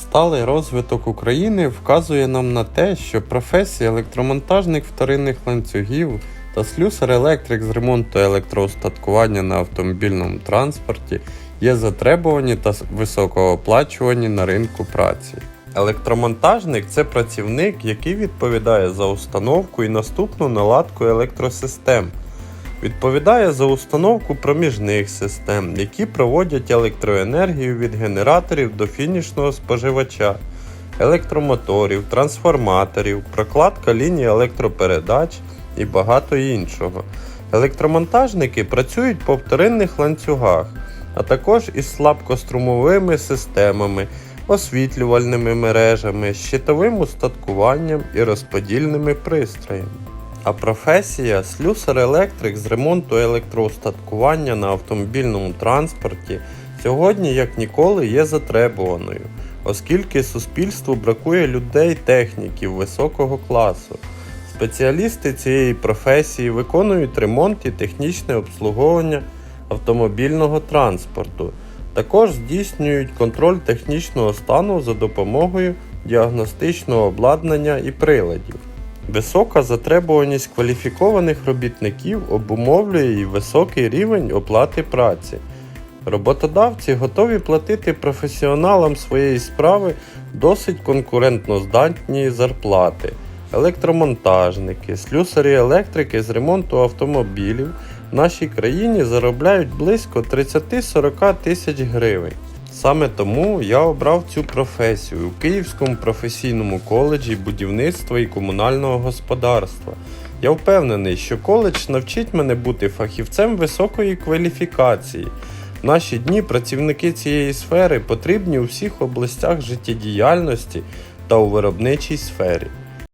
Сталий розвиток України вказує нам на те, що професія електромонтажник вторинних ланцюгів та слюсар-електрик з ремонту електроустаткування на автомобільному транспорті є затребувані та високооплачувані на ринку праці. Електромонтажник – це працівник, який відповідає за установку і наступну наладку електросистем. Відповідає за установку проміжних систем, які проводять електроенергію від генераторів до фінішного споживача, електромоторів, трансформаторів, прокладка ліній електропередач і багато іншого. Електромонтажники працюють по вторинних ланцюгах, а також із слабкострумовими системами, освітлювальними мережами, щитовим устаткуванням і розподільними пристроями. А професія слюсар-електрик з ремонту електроустаткування на автомобільному транспорті сьогодні як ніколи є затребуваною, оскільки суспільству бракує людей-техніків високого класу. Спеціалісти цієї професії виконують ремонт і технічне обслуговування автомобільного транспорту. Також здійснюють контроль технічного стану за допомогою діагностичного обладнання і приладів. Висока затребуваність кваліфікованих робітників обумовлює і високий рівень оплати праці. Роботодавці готові платити професіоналам своєї справи досить конкурентноздатні зарплати. Електромонтажники, слюсарі-електрики з ремонту автомобілів в нашій країні заробляють близько 30-40 тисяч гривень. Саме тому я обрав цю професію у Київському професійному коледжі будівництва і комунального господарства. Я впевнений, що коледж навчить мене бути фахівцем високої кваліфікації. В наші дні працівники цієї сфери потрібні у всіх областях життєдіяльності та у виробничій сфері.